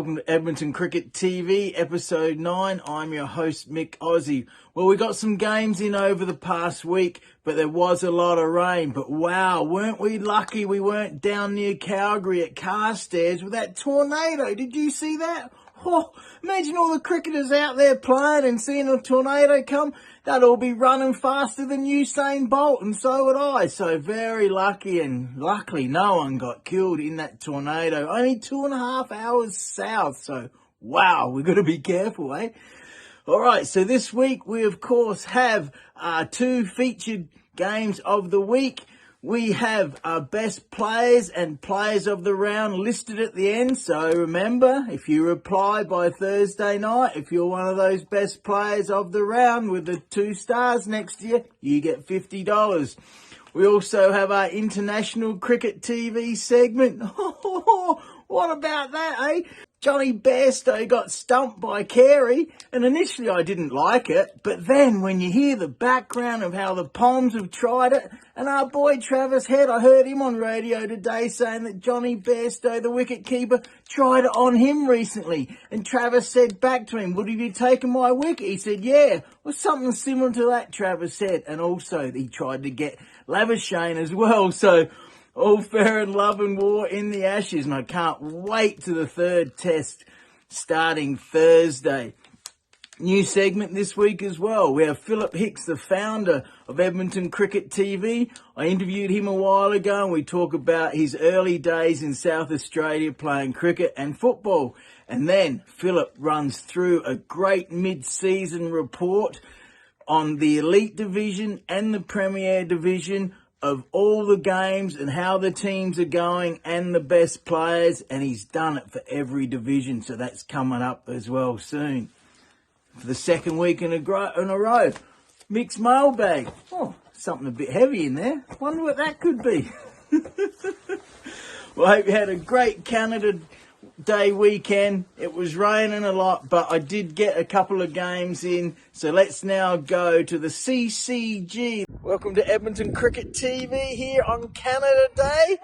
Welcome to Edmonton Cricket TV, episode 9. I'm your host, Mick Aussie. Well, we got some games in over the past week, but there was a lot of rain. But wow, weren't we lucky we weren't down near Calgary at Carstairs with that tornado? Did you see that? Oh, imagine all the cricketers out there playing and seeing a tornado come. They'd all be running faster than Usain Bolt, and so would I. So very lucky, and luckily no one got killed in that tornado. Only 2.5 hours south, so wow, we've got to be careful, eh? All right, so this week we of course have two featured games of the week. We have our best players and players of the round listed at the end. So remember, if you reply by Thursday night, if you're one of those best players of the round with the 2 stars next to you, you get $50. We also have our International Cricket TV segment. What about that, eh? Jonny Bairstow got stumped by Carey, and initially I didn't like it, but then when you hear the background of how the Palms have tried it, and our boy Travis Head, I heard him on radio today saying that Jonny Bairstow, the wicketkeeper, tried it on him recently, and Travis said back to him, would he be taking my wicket? He said, yeah. Well, something similar to that, Travis said, and also he tried to get Labuschagne as well, so all fair and love and war in the Ashes, and I can't wait to the third test starting Thursday. New segment this week as well. We have Philip Hicks, the founder of Edmonton Cricket TV. I interviewed him a while ago, and we talk about his early days in South Australia playing cricket and football. And then Philip runs through a great mid-season report on the Elite Division and the Premier Division of all the games and how the teams are going and the best players, and he's done it for every division, so that's coming up as well soon. For the second week in a row, mixed mailbag. Oh, something a bit heavy in there. Wonder what that could be. Well, I hope you had a great Canada Day weekend. It was raining a lot, but I did get a couple of games in. So let's now go to the CCG. Welcome to Edmonton Cricket TV here on Canada Day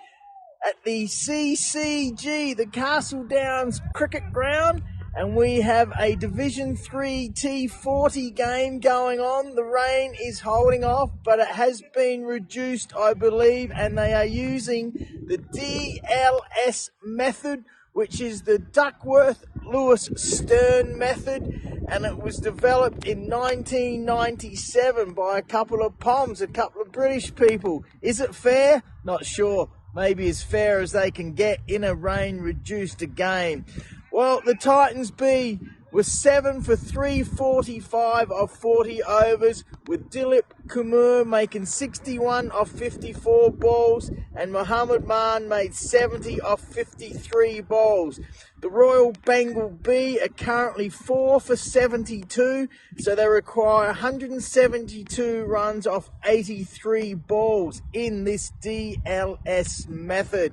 at the CCG, the Castledowns Cricket Ground. And we have a Division 3 T40 game going on. The rain is holding off, but it has been reduced, I believe, and they are using the DLS method, which is the Duckworth-Lewis-Stern method, and it was developed in 1997 by a couple of Poms, a couple of British people. Is it fair? Not sure. Maybe as fair as they can get in a rain-reduced game. Well, the Titans B was 7 for 345 of 40 overs, with Dilip Kumar making 61 of 54 balls, and Mohammad Maan made 70 of 53 balls. The Royal Bengal B are currently 4 for 72, so they require 172 runs off 83 balls in this DLS method.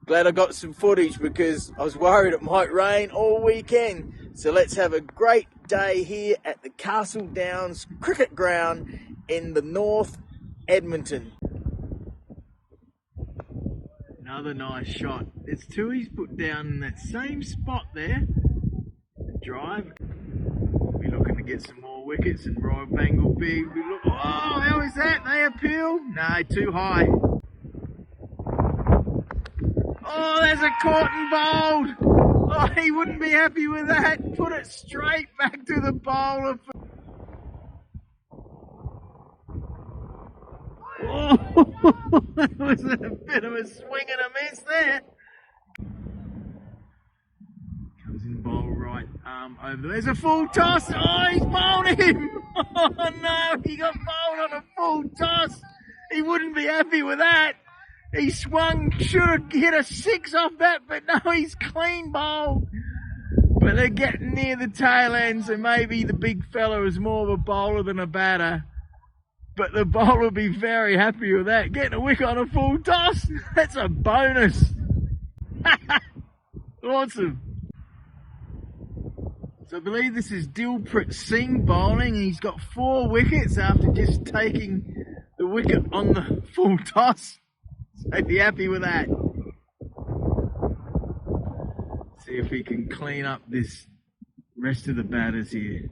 Glad I got some footage because I was worried it might rain all weekend. So let's have a great day here at the Castledowns Cricket Ground in the North Edmonton. Another nice shot. There's two he's put down in that same spot there. The drive. We'll be looking to get some more wickets, and Royal Bengal B. Oh, how is that? They appeal? No, too high. Oh, there's a caught and bowled. Oh, he wouldn't be happy with that. Put it straight back to the bowler. Oh, that was a bit of a swing and a miss there. Comes in bowl right arm over. There's a full toss. Oh, he's bowled him. Oh, no, he got bowled on a full toss. He wouldn't be happy with that. He swung, should have hit a 6 off that, but no, he's clean bowled. But they're getting near the tail end, so maybe the big fella is more of a bowler than a batter. But the bowler will be very happy with that. Getting a wicket on a full toss, that's a bonus. Awesome. So I believe this is Dilpreet Singh bowling. He's got 4 wickets after just taking the wicket on the full toss. So be happy with that. See if he can clean up this rest of the batters here.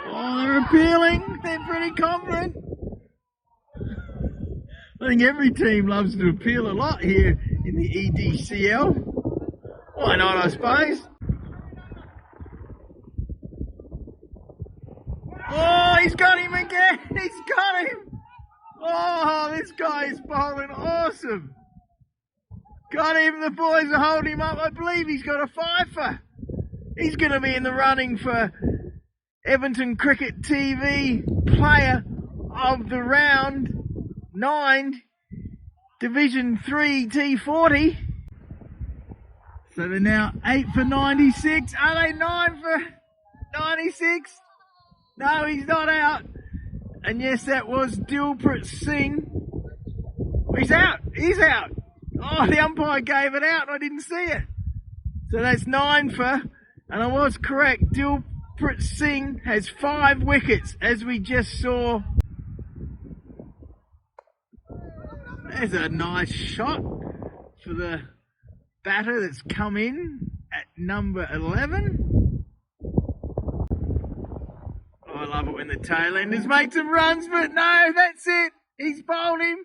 Oh, they're appealing. They're pretty confident. I think every team loves to appeal a lot here in the EDCL. Why not, I suppose? Oh, he's got him again. He's got him. Oh, this guy is bowling awesome. Got him. The boys are holding him up. I believe he's got a fifer. He's going to be in the running for Edmonton Cricket TV Player of the Round 9 Division 3 T40. So they're now 8 for 96. Are they 9 for 96? No, he's not out. And yes, that was Dilpreet Singh. He's out. He's out. Oh, the umpire gave it out. I didn't see it. So that's 9 for, and I was correct. Dilpreet Singh has 5 wickets, as we just saw. There's a nice shot for the batter that's come in at number 11. Oh, I love it when the tailenders make some runs, but no, that's it. He's bowled him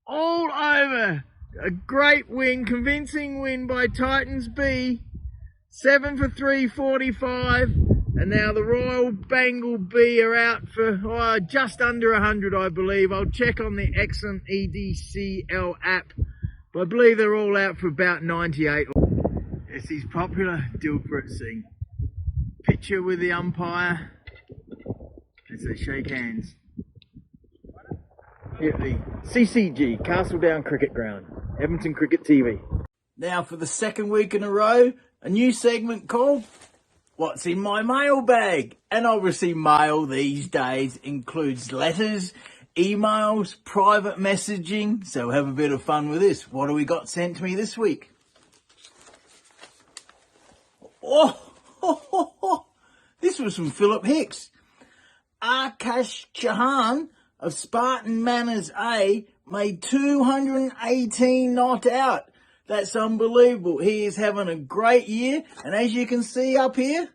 all over. A great win, convincing win by Titans B. 7 for 345. And now the Royal Bengal B are out for just under 100, I believe. I'll check on the excellent EDCL app. But I believe they're all out for about 98. Yes, he's popular, Dilpreet Singh. Picture with the umpire as they shake hands. Here at the CCG Castledowns Cricket Ground, Edmonton Cricket TV. Now for the second week in a row, a new segment called What's in My Mailbag? And obviously mail these days includes letters, emails, private messaging. So have a bit of fun with this. What have we got sent to me this week? This was from Philip Hicks. Akash Chauhan of Spartan Manners A made 218 not out. That's unbelievable. He is having a great year. And as you can see up here,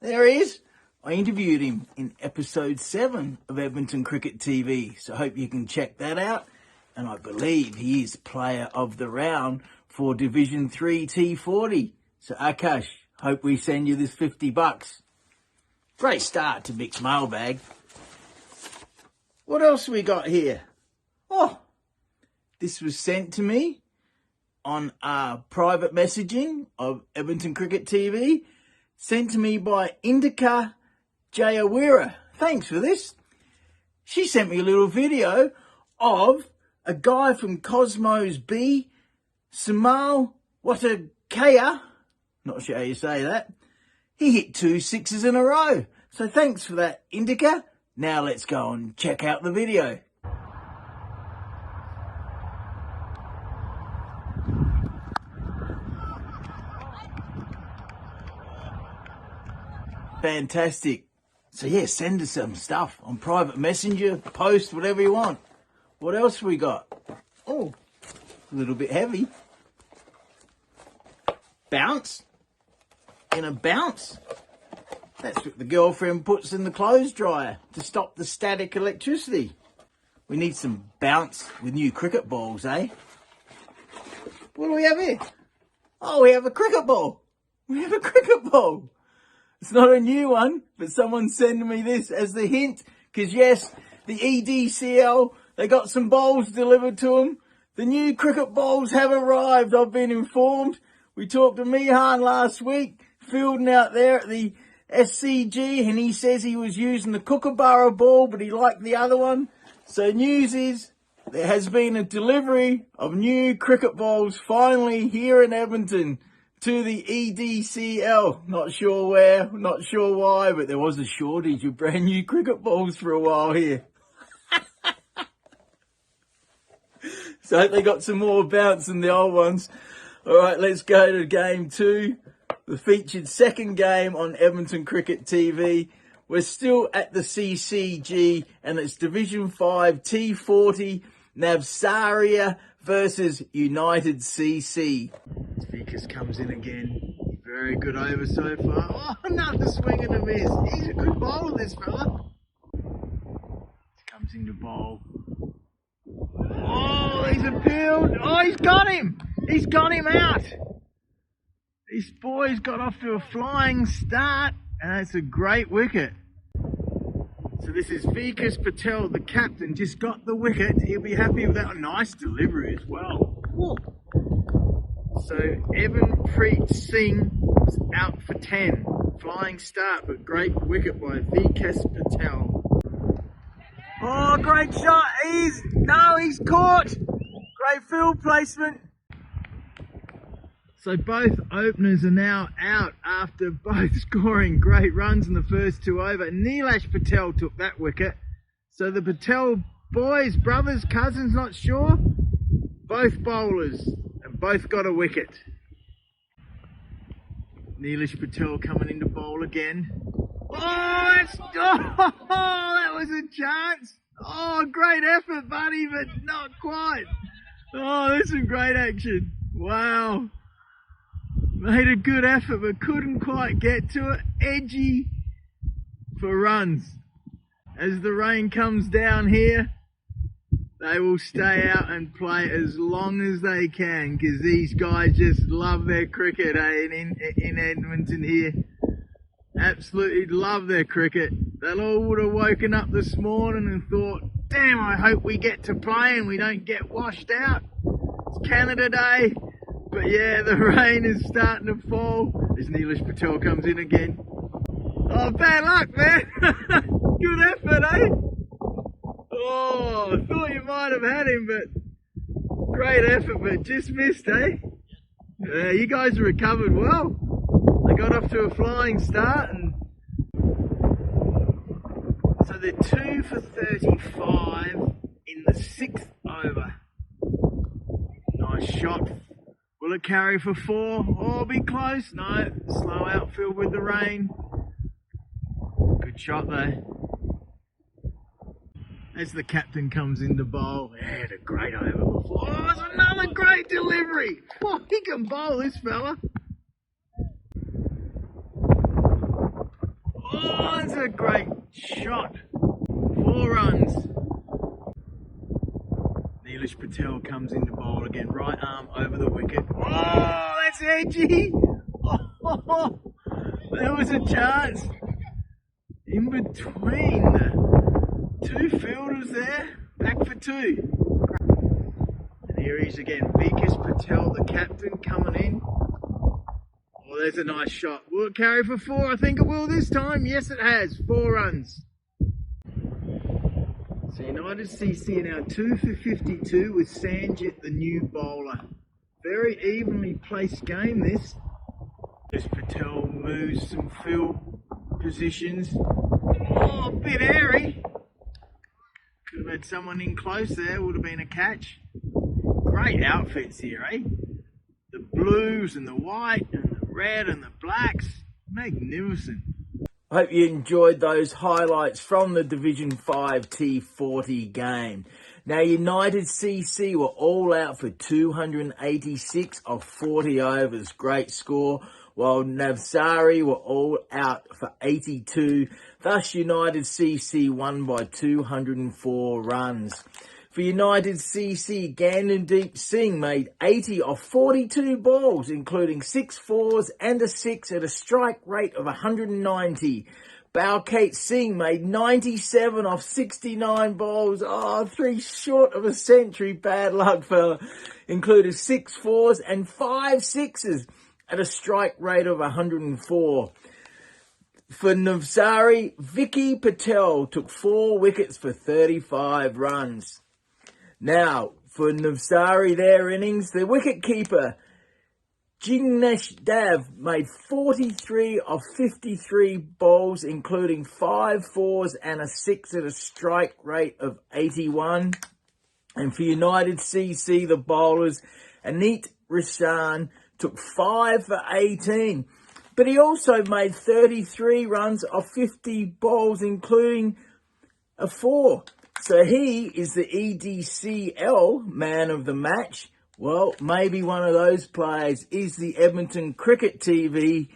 there he is. I interviewed him in episode 7 of Edmonton Cricket TV. So I hope you can check that out. And I believe he is player of the round for Division 3 T40. So Akash, hope we send you this $50. Great start to Mick's mailbag. What else we got here? Oh, this was sent to me on private messaging of Edmonton Cricket TV, sent to me by Indika Jayawira. Thanks for this. She sent me a little video of a guy from Cosmos B, Sumal Watakaya, not sure how you say that. He hit 2 sixes in a row. So thanks for that, Indika. Now let's go and check out the video. Fantastic. So yeah, send us some stuff on private messenger, post, whatever you want. What else we got? Oh, a little bit heavy. Bounce. In a bounce. That's what the girlfriend puts in the clothes dryer to stop the static electricity. We need some bounce with new cricket balls, eh? What do we have here? Oh, we have a cricket ball. We have a cricket ball. It's not a new one, but someone's sending me this as the hint. Because yes, the EDCL, they got some balls delivered to them. The new cricket balls have arrived, I've been informed. We talked to Mihan last week, fielding out there at the SCG, and he says he was using the Kookaburra ball, but he liked the other one. So news is, there has been a delivery of new cricket balls finally here in Edmonton to the EDCL. Not sure where, not sure why, but there was a shortage of brand new cricket balls for a while here. So I hope they got some more bounce than the old ones. All right, let's go to game 2. The featured second game on Edmonton Cricket TV. We're still at the CCG and it's Division 5 T40 Navsari versus United CC. Vickers comes in again. Very good over so far. Oh, another swing and a miss. He's a good bowler, this fella. Comes into bowl. Oh, he's appealed. Oh, he's got him. He's got him out. This boy's got off to a flying start, and it's a great wicket. So this is Vikas Patel, the captain, just got the wicket. He'll be happy with that. A nice delivery as well. Whoa. So Evan Preet Singh is out for 10. Flying start, but great wicket by Vikas Patel. Oh, great shot. He's caught. Great field placement. So both openers are now out after both scoring great runs in the first 2 over. Nilesh Patel took that wicket. So the Patel boys, brothers, cousins, not sure, both bowlers and both got a wicket. Nilesh Patel coming into bowl again. Oh, that was a chance. Oh, great effort, buddy, but not quite. Oh, there's some great action. Wow. Made a good effort, but couldn't quite get to it. Edgy for runs. As the rain comes down here, they will stay out and play as long as they can, because these guys just love their cricket, in Edmonton here. Absolutely love their cricket. They all would have woken up this morning and thought, damn, I hope we get to play and we don't get washed out. It's Canada Day. But yeah, the rain is starting to fall as Nilesh Patel comes in again. Oh, bad luck, man. Good effort, eh? Oh, I thought you might have had him, but great effort, but just missed, eh? You guys recovered well. They got off to a flying start, and so they're 2 for 35 in the 6th over. Nice shot. Will it carry for 4? Oh, be close. No, slow outfield with the rain. Good shot though. As the captain comes into bowl, yeah, had a great over before. Oh, it's another great delivery. Oh, he can bowl, this fella. Oh, it's a great shot. 4 runs. Nilesh Patel comes into bowl again, right arm over the wicket. Oh, that's edgy. Oh, there was a chance in between the 2 fielders there. Back for 2. And here he is again, Vikas Patel, the captain, coming in. Oh, there's a nice shot. Will it carry for 4? I think it will this time. Yes, it has. 4 runs. So United CC are now 2 for 52 with Sanjit, the new bowler. Very evenly placed game, this. As Patel moves some field positions. Oh, a bit airy. Could have had someone in close there, would have been a catch. Great outfits here, eh? The blues and the white and the red and the blacks. Magnificent. Hope you enjoyed those highlights from the Division 5 T40 game. Now, United CC were all out for 286 of 40 overs. Great score. While Navsari were all out for 82. Thus, United CC won by 204 runs. For United CC, Gandendeep Singh made 80 of 42 balls, including 6 fours and a 6 at a strike rate of 190. Balkate Singh made 97 of 69 balls. Oh, 3 short of a century. Bad luck, fella. Included 6 fours and 5 sixes at a strike rate of 104. For Navsari, Vicky Patel took 4 wickets for 35 runs. Now, for Navsari, their innings, the wicketkeeper, Jignesh Dev, made 43 of 53 balls, including 5 fours and a 6 at a strike rate of 81. And for United CC, the bowlers, Anit Rishan, took 5 for 18. But he also made 33 runs of 50 balls, including a 4. So he is the EDCL man of the match. Well, maybe one of those players is the Edmonton Cricket TV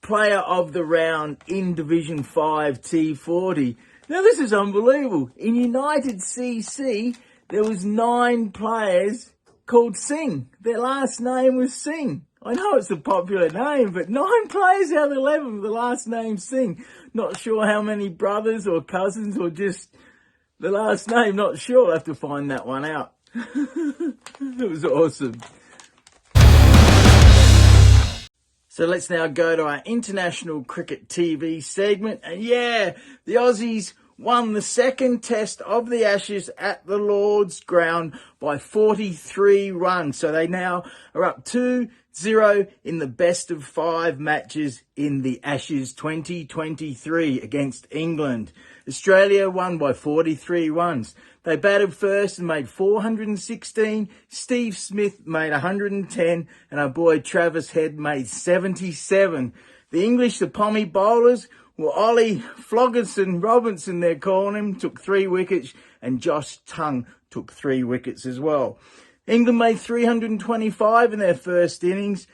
player of the round in Division 5 T40. Now this is unbelievable. In United CC, there was 9 players called Singh. Their last name was Singh. I know it's a popular name, but 9 players out of 11 with the last name Singh. Not sure how many brothers or cousins or just the last name, not sure. I'll have to find that one out. It was awesome. So let's now go to our International Cricket TV segment. And yeah, the Aussies won the second test of the Ashes at the Lord's Ground by 43 runs. So they now are up 2-0 in the best of 5 matches in the Ashes 2023 against England. Australia won by 43 runs. They batted first and made 416. Steve Smith made 110 and our boy Travis Head made 77. The English, the Pommy bowlers, well, Ollie Floggerson Robinson, they're calling him, took 3 wickets, and Josh Tongue took 3 wickets as well. England made 325 in their first innings.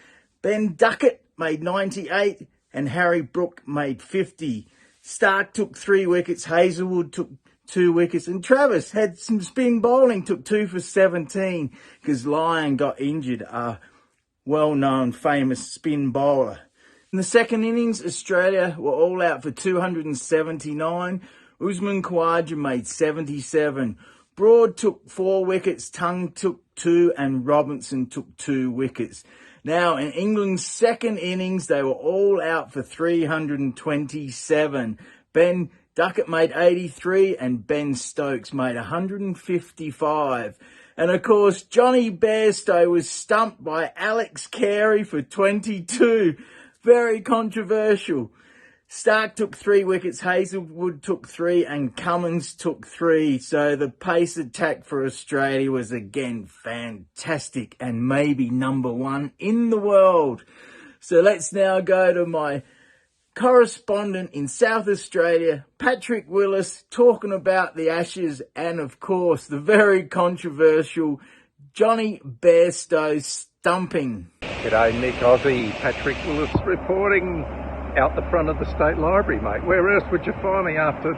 Ben Duckett made 98, and Harry Brook made 50. Stark took 3 wickets, Hazelwood took 2 wickets, and Travis had some spin bowling, took 2 for 17, because Lyon got injured, a well-known, famous spin bowler. In the second innings, Australia were all out for 279. Usman Khawaja made 77. Broad took 4 wickets, Tongue took 2, and Robinson took 2 wickets. Now, in England's second innings, they were all out for 327. Ben Duckett made 83 and Ben Stokes made 155. And of course, Jonny Bairstow was stumped by Alex Carey for 22. Very controversial. Stark took 3 wickets, Hazelwood took 3, and Cummins took 3. So the pace attack for Australia was again fantastic and maybe number 1 in the world. So let's now go to my correspondent in South Australia, Patrick Willis, talking about the Ashes and of course the very controversial Jonny Bairstow stumping. G'day Nick Aussie, Patrick Willis reporting out the front of the State Library, mate. Where else would you find me after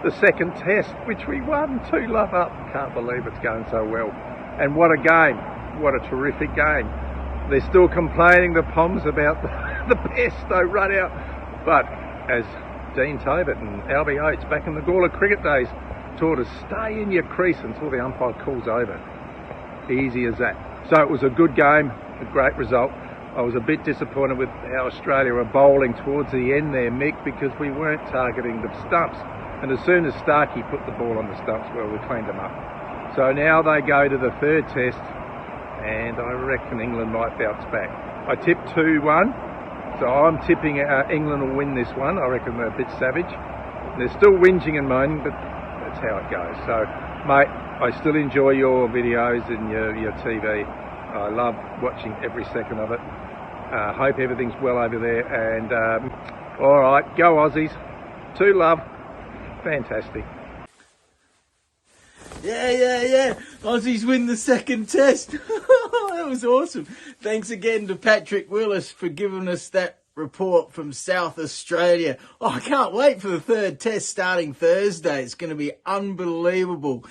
the second test, which we won 2-0 up? Can't believe it's going so well. And what a game, what a terrific game. They're still complaining, the Poms, about the Bairstow run out. But as Dean Tobit and Albie Oates back in the Gawler cricket days taught us, stay in your crease until the umpire calls over. Easy as that. So it was a good game, a great result. I was a bit disappointed with how Australia were bowling towards the end there, Mick, because we weren't targeting the stumps. And as soon as Starkey put the ball on the stumps, well, we cleaned them up. So now they go to the third test, and I reckon England might bounce back. I tipped 2-1, so I'm tipping England will win this one. I reckon they're a bit savage. They're still whinging and moaning, but that's how it goes. So, mate, I still enjoy your videos and your TV. I love watching every second of it. Hope everything's well over there. And all right, go Aussies. 2 love. Fantastic. Yeah. Aussies win the second test. That was awesome. Thanks again to Patrick Willis for giving us that report from South Australia. Oh, I can't wait for the third test starting Thursday. It's going to be unbelievable.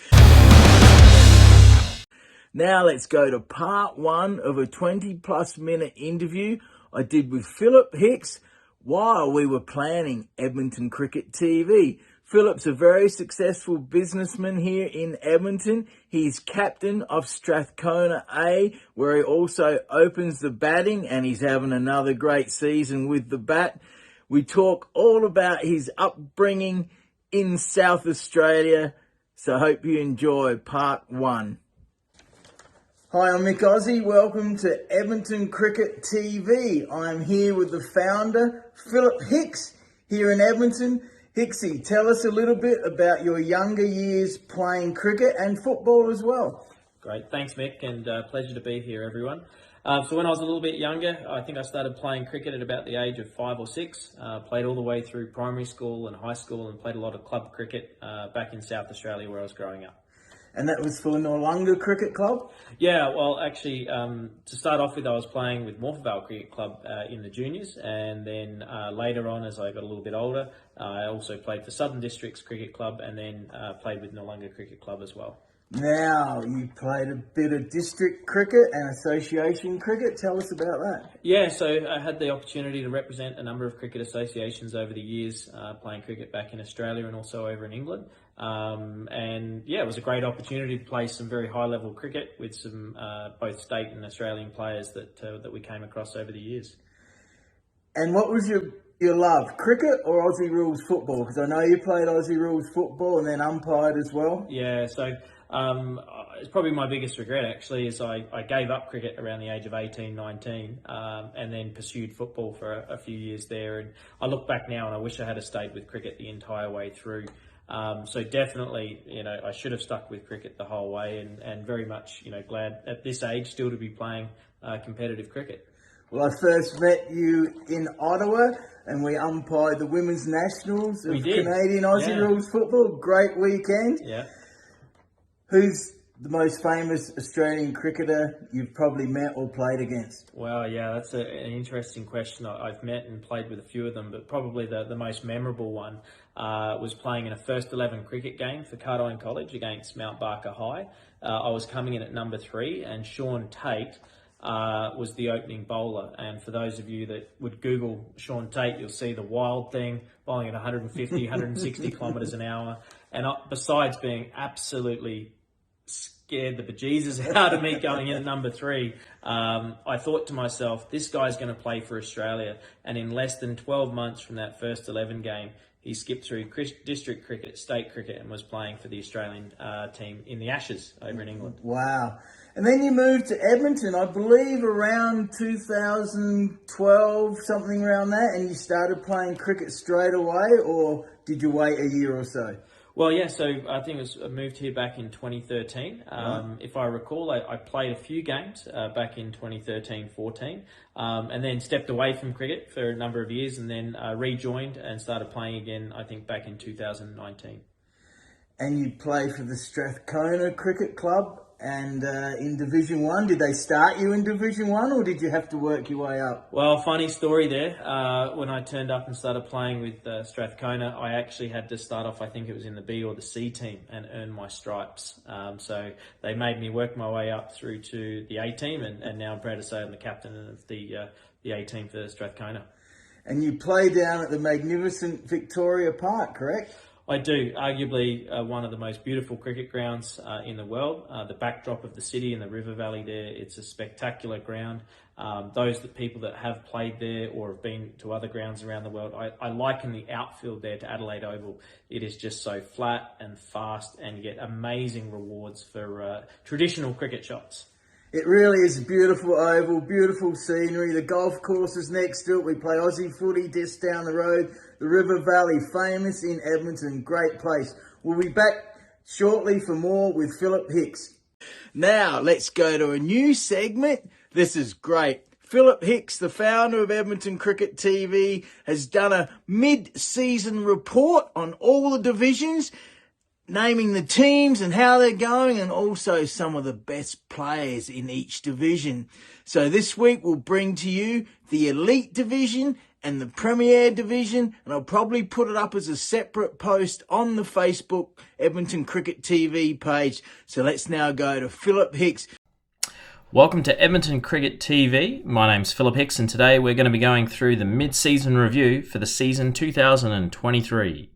Now let's go to part 1 of a 20+ minute interview I did with Philip Hicks while we were planning Edmonton Cricket TV. Philip's a very successful businessman here in Edmonton. He's captain of Strathcona A, where he also opens the batting, and he's having another great season with the bat. We talk all about his upbringing in South Australia, so I hope you enjoy part 1. Hi, I'm Mick Aussie. Welcome to Edmonton Cricket TV. I'm here with the founder, Philip Hicks, here in Edmonton. Hicksy, tell us a little bit about your younger years playing cricket and football as well. Great. Thanks, Mick, and pleasure to be here, everyone. So when I was a little bit younger, I think I started playing cricket at about the age of 5 or 6. Played all the way through primary school and high school, and played a lot of club cricket back in South Australia where I was growing up. And that was for Noarlunga Cricket Club? Yeah, well, actually, to start off with, I was playing with Morphettvale Cricket Club in the juniors, and then later on, as I got a little bit older, I also played for Southern Districts Cricket Club, and then played with Noarlunga Cricket Club as well. Now, you played a bit of district cricket and association cricket. Tell us about that. Yeah, so I had the opportunity to represent a number of cricket associations over the years, playing cricket back in Australia and also over in England. And yeah, it was a great opportunity to play some very high-level cricket with some both state and Australian players that we came across over the years. And what was your love, cricket or Aussie rules football? Because I know you played Aussie rules football and then umpired as well. Yeah, so it's probably my biggest regret actually is I gave up cricket around the age of 18, 19 and then pursued football for a few years there. And I look back now and I wish I had stayed with cricket the entire way through. So definitely, I should have stuck with cricket the whole way and very much, glad at this age still to be playing competitive cricket. Well, I first met you in Ottawa and we umpired the Women's Nationals of Canadian Aussie Rules Football. Great weekend. Yeah. Who's the most famous Australian cricketer you've probably met or played against? Well, yeah, that's an interesting question. I've met and played with a few of them, but probably the most memorable one was playing in a first 11 cricket game for Cardine College against Mount Barker High. I was coming in at number 3 and Sean Tate was the opening bowler. And for those of you that would Google Sean Tate, you'll see the wild thing, bowling at 150, 160 kilometres an hour. And besides being absolutely scared the bejesus out of me going in at number 3, I thought to myself, this guy's going to play for Australia. And in less than 12 months from that first 11 game, he skipped through district cricket, state cricket, and was playing for the Australian team in the Ashes over in England. Wow. And then you moved to Edmonton, I believe around 2012, something around that, and you started playing cricket straight away, or did you wait a year or so? Well, yeah, so I think I moved here back in 2013. If I recall, I played a few games back in 2013-14 and then stepped away from cricket for a number of years and then rejoined and started playing again, I think, back in 2019. And you play for the Strathcona Cricket Club and in Division 1. Did they start you in Division 1 or did you have to work your way up? Well, funny story there. When I turned up and started playing with Strathcona, I actually had to start off, I think it was in the B or the C team and earn my stripes. So they made me work my way up through to the A team and now I'm proud to say I'm the captain of the A team for Strathcona. And you play down at the magnificent Victoria Park, correct? I do. Arguably one of the most beautiful cricket grounds in the world. The backdrop of the city and the river valley there, it's a spectacular ground. People that have played there or have been to other grounds around the world, I liken the outfield there to Adelaide Oval. It is just so flat and fast and you get amazing rewards for traditional cricket shots. It really is a beautiful oval, beautiful scenery. The golf course is next to it. We play Aussie footy just down the road. The River Valley, famous in Edmonton, great place. We'll be back shortly for more with Philip Hicks. Now, let's go to a new segment. This is great. Philip Hicks, the founder of Edmonton Cricket TV, has done a mid-season report on all the divisions, naming the teams and how they're going and also some of the best players in each division. So this week we'll bring to you the Elite Division and the Premier Division, and I'll probably put it up as a separate post on the Facebook Edmonton Cricket TV page. So let's now go to Philip Hicks. Welcome to Edmonton Cricket TV. My name's Philip Hicks and today we're going to be going through the mid-season review for the season 2023.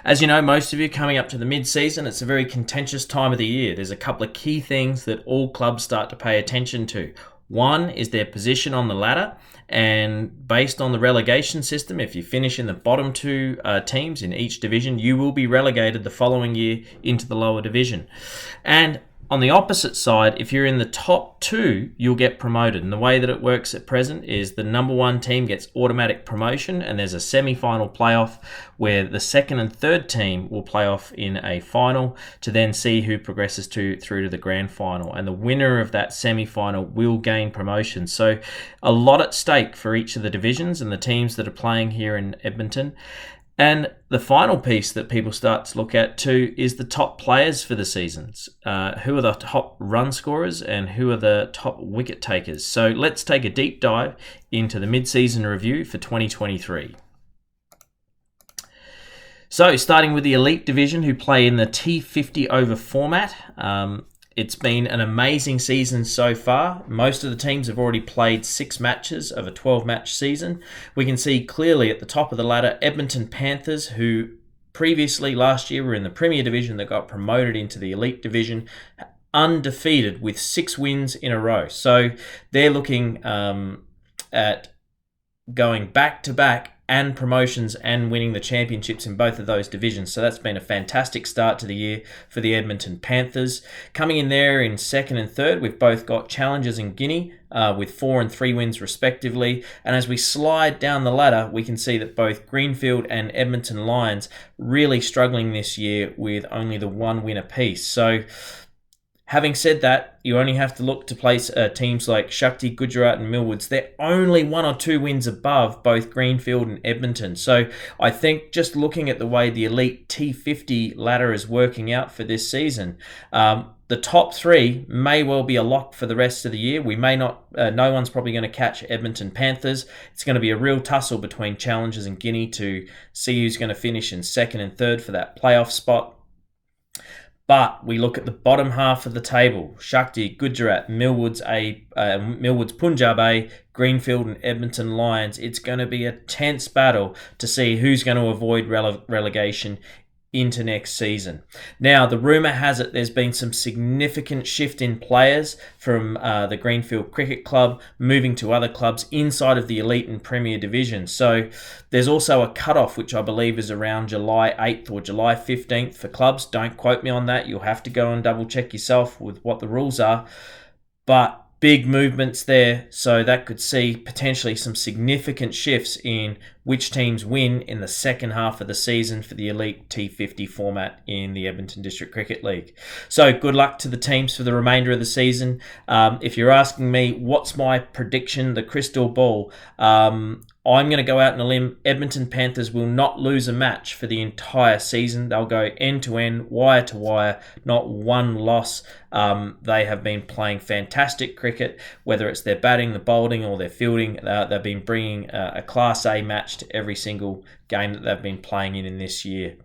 As you know, most of you, coming up to the mid-season, it's a very contentious time of the year. There's a couple of key things that all clubs start to pay attention to. One is their position on the ladder, and based on the relegation system, if you finish in the bottom 2 teams in each division, you will be relegated the following year into the lower division. And On the opposite side, if you're in the top 2, you'll get promoted. And the way that it works at present is the number 1 team gets automatic promotion, and there's a semi-final playoff where the 2nd and 3rd team will play off in a final to then see who progresses through to the grand final. And the winner of that semi-final will gain promotion. So a lot at stake for each of the divisions and the teams that are playing here in Edmonton. And the final piece that people start to look at too is the top players for the seasons. Who are the top run scorers and who are the top wicket takers? So let's take a deep dive into the mid-season review for 2023. So starting with the elite division who play in the T50 over format. It's been an amazing season so far. Most of the teams have already played 6 matches of a 12-match season. We can see clearly at the top of the ladder, Edmonton Panthers, who previously last year were in the Premier Division that got promoted into the Elite Division, undefeated with 6 wins in a row. So they're looking at going back-to-back and promotions and winning the championships in both of those divisions. So that's been a fantastic start to the year for the Edmonton Panthers. Coming in there in 2nd and 3rd, we've both got Challengers and Guinea with 4 and 3 wins respectively. And as we slide down the ladder, we can see that both Greenfield and Edmonton Lions really struggling this year with only the 1 win apiece. So having said that, you only have to look to place teams like Shakti, Gujarat and Millwoods. They're only 1 or 2 wins above both Greenfield and Edmonton. So I think just looking at the way the Elite T50 ladder is working out for this season, the top 3 may well be a lock for the rest of the year. We may not, no one's probably going to catch Edmonton Panthers. It's going to be a real tussle between Challengers and Guinea to see who's going to finish in 2nd and 3rd for that playoff spot. But we look at the bottom half of the table: Shakti, Gujarat, Millwoods Punjab A, Greenfield and Edmonton Lions. It's going to be a tense battle to see who's going to avoid relegation into next season. Now, the rumour has it there's been some significant shift in players from the Greenfield Cricket Club moving to other clubs inside of the Elite and Premier Division. So there's also a cut-off, which I believe is around July 8th or July 15th for clubs. Don't quote me on that. You'll have to go and double check yourself with what the rules are. But big movements there, so that could see potentially some significant shifts in which teams win in the second half of the season for the Elite T50 format in the Edmonton District Cricket League. So good luck to the teams for the remainder of the season. If you're asking me what's my prediction, the crystal ball, I'm going to go out on a limb. Edmonton Panthers will not lose a match for the entire season. They'll go end to end, wire to wire, not one loss. They have been playing fantastic cricket, whether it's their batting, the bowling, or their fielding. They've been bringing a Class A match to every single game that they've been playing in this year.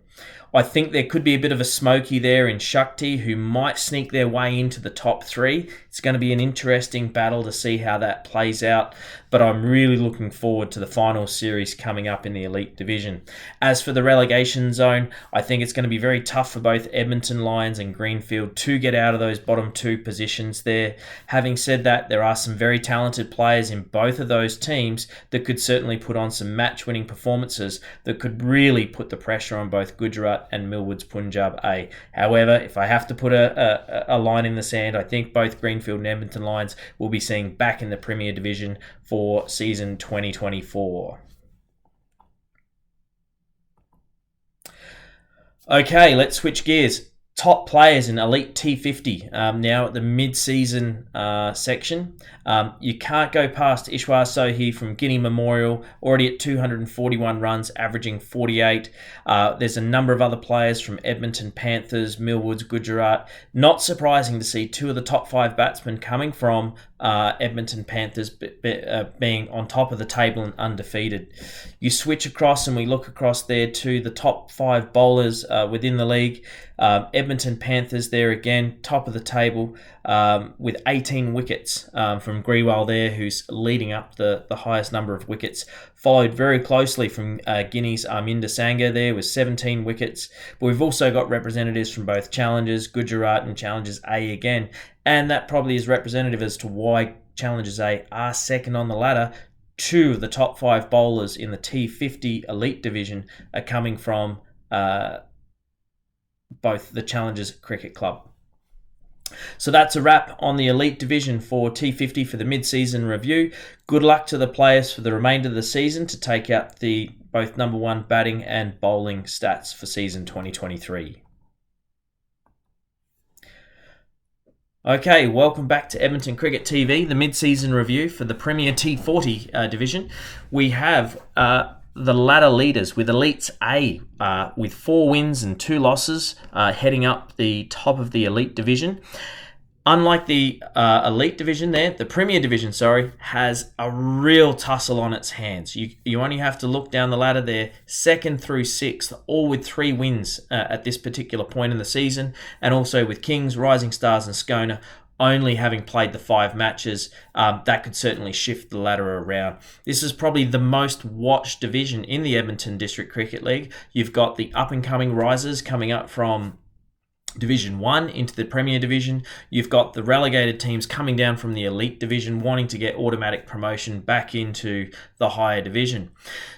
I think there could be a bit of a smoky there in Shakti, who might sneak their way into the top 3. It's going to be an interesting battle to see how that plays out, but I'm really looking forward to the final series coming up in the Elite Division. As for the relegation zone, I think it's going to be very tough for both Edmonton Lions and Greenfield to get out of those bottom 2 positions there. Having said that, there are some very talented players in both of those teams that could certainly put on some match-winning performances that could really put the pressure on both Gujarat and Millwoods Punjab A. However, if I have to put a line in the sand, I think both Greenfield and Edmonton Lions will be seeing back in the Premier Division for season 2024. Okay, let's switch gears. Top players in Elite T50. Now at the mid-season section, you can't go past Ishwar Sohi from Guinea Memorial, already at 241 runs, averaging 48. There's a number of other players from Edmonton Panthers, Millwoods, Gujarat. Not surprising to see 2 of the top 5 batsmen coming from Edmonton Panthers being on top of the table and undefeated. You switch across and we look across there to the top 5 bowlers within the league. Edmonton Panthers there again, top of the table with 18 wickets from Grewal there, who's leading up the highest number of wickets. Followed very closely from Guinea's Arminder Sangha there with 17 wickets. But we've also got representatives from both Challengers, Gujarat and Challengers A again. And that probably is representative as to why Challengers A are second on the ladder. 2 of the top 5 bowlers in the T50 Elite Division are coming from both the Challengers Cricket Club. So that's a wrap on the Elite Division for T50 for the mid-season review. Good luck to the players for the remainder of the season to take out the both number one batting and bowling stats for season 2023. Okay, welcome back to Edmonton Cricket TV, the mid-season review for the Premier T40 division. We have the ladder leaders with Elites A with 4 wins and 2 losses heading up the top of the Elite Division. Unlike the Elite Division there, the Premier Division, has a real tussle on its hands. You only have to look down the ladder there, 2nd through 6th, all with 3 wins at this particular point in the season, and also with Kings, Rising Stars and Skona only having played the 5 matches. That could certainly shift the ladder around. This is probably the most watched division in the Edmonton District Cricket League. You've got the up-and-coming risers coming up from Division 1 into the Premier Division. You've got the relegated teams coming down from the Elite Division wanting to get automatic promotion back into the higher division.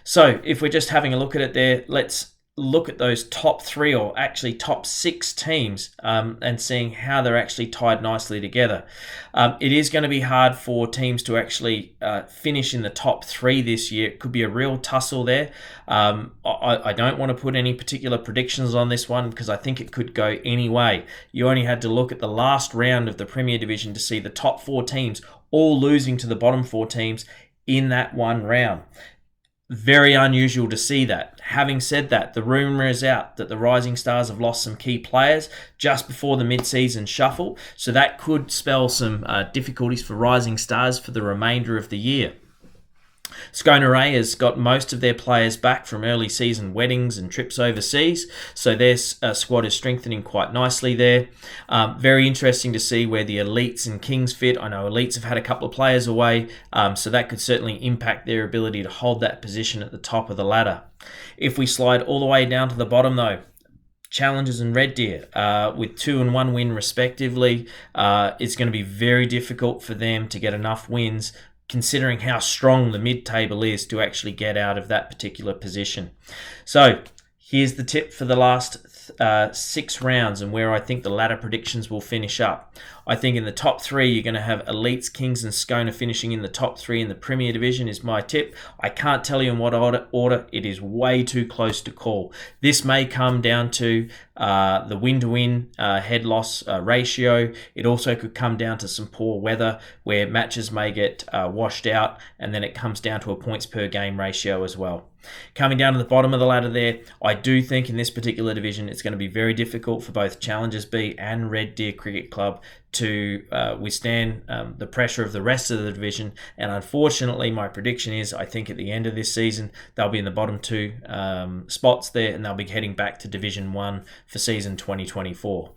So if we're just having a look at it there, let's look at those top 3 or actually top 6 teams and seeing how they're actually tied nicely together. It is going to be hard for teams to actually finish in the top 3 this year. It could be a real tussle there. I don't want to put any particular predictions on this one because I think it could go any way. You only had to look at the last round of the Premier Division to see the top 4 teams all losing to the bottom 4 teams in that one round. Very unusual to see that. Having said that, the rumour is out that the Rising Stars have lost some key players just before the mid-season shuffle, so that could spell some difficulties for Rising Stars for the remainder of the year. Skona A has got most of their players back from early season weddings and trips overseas, so their squad is strengthening quite nicely there. Very interesting to see where the Elites and Kings fit. I know Elites have had a couple of players away, so that could certainly impact their ability to hold that position at the top of the ladder. If we slide all the way down to the bottom though, Challengers and Red Deer with 2 and 1 win respectively, it's going to be very difficult for them to get enough wins considering how strong the mid-table is to actually get out of that particular position. So here's the tip for the last 6 rounds and where I think the ladder predictions will finish up. I think in the top 3 you're going to have Elites, Kings and Skona finishing in the top 3 in the Premier Division is my tip. I can't tell you in what order. It is way too close to call. This may come down to the win-to-win head-loss ratio. It also could come down to some poor weather where matches may get washed out, and then it comes down to a points per game ratio as well. Coming down to the bottom of the ladder there, I do think in this particular division it's going to be very difficult for both Challengers B and Red Deer Cricket Club to withstand the pressure of the rest of the division, and unfortunately my prediction is I think at the end of this season they'll be in the bottom 2 spots there, and they'll be heading back to Division 1 for season 2024.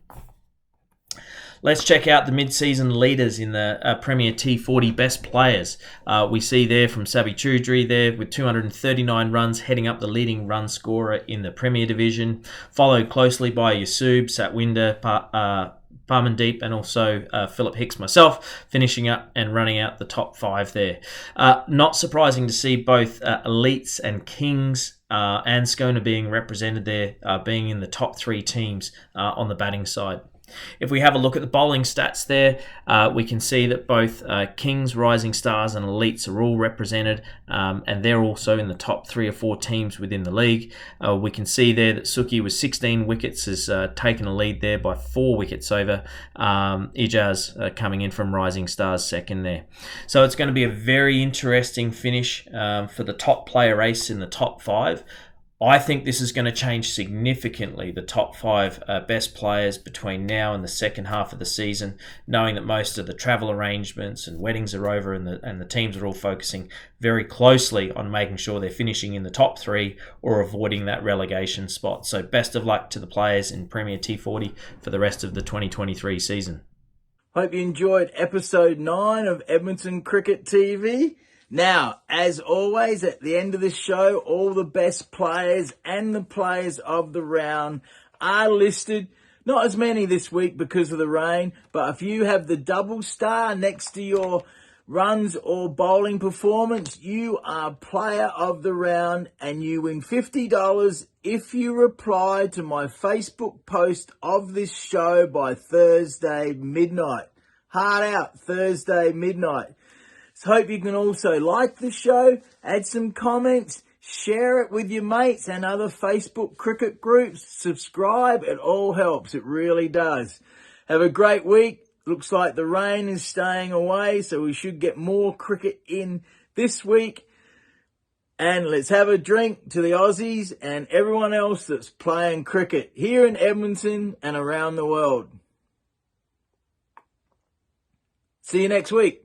Let's check out the mid-season leaders in the Premier T40 best players. We see there from Sabi Choudhury there with 239 runs, heading up the leading run scorer in the Premier Division, followed closely by Yusub, Satwinder, Parmandeep and also Philip Hicks, myself, finishing up and running out the top 5 there. Not surprising to see both Elites and Kings and Skona being represented there, being in the top 3 teams on the batting side. If we have a look at the bowling stats there, we can see that both Kings, Rising Stars and Elites are all represented, and they're also in the top 3 or 4 teams within the league. We can see there that Suki with 16 wickets has taken a lead there by 4 wickets over Ijaz coming in from Rising Stars second there. So it's going to be a very interesting finish for the top player race in the top 5. I think this is going to change significantly the top 5 best players between now and the second half of the season, knowing that most of the travel arrangements and weddings are over and the teams are all focusing very closely on making sure they're finishing in the top 3 or avoiding that relegation spot. So best of luck to the players in Premier T40 for the rest of the 2023 season. Hope you enjoyed episode 9 of Edmonton Cricket TV. Now, as always, at the end of the show, all the best players and the players of the round are listed. Not as many this week because of the rain, but if you have the double star next to your runs or bowling performance, you are player of the round and you win $50 if you reply to my Facebook post of this show by Thursday midnight. Hard out, Thursday midnight. So hope you can also like the show, add some comments, share it with your mates and other Facebook cricket groups. Subscribe, it all helps, it really does. Have a great week. Looks like the rain is staying away, so we should get more cricket in this week. And let's have a drink to the Aussies and everyone else that's playing cricket here in Edmonton and around the world. See you next week.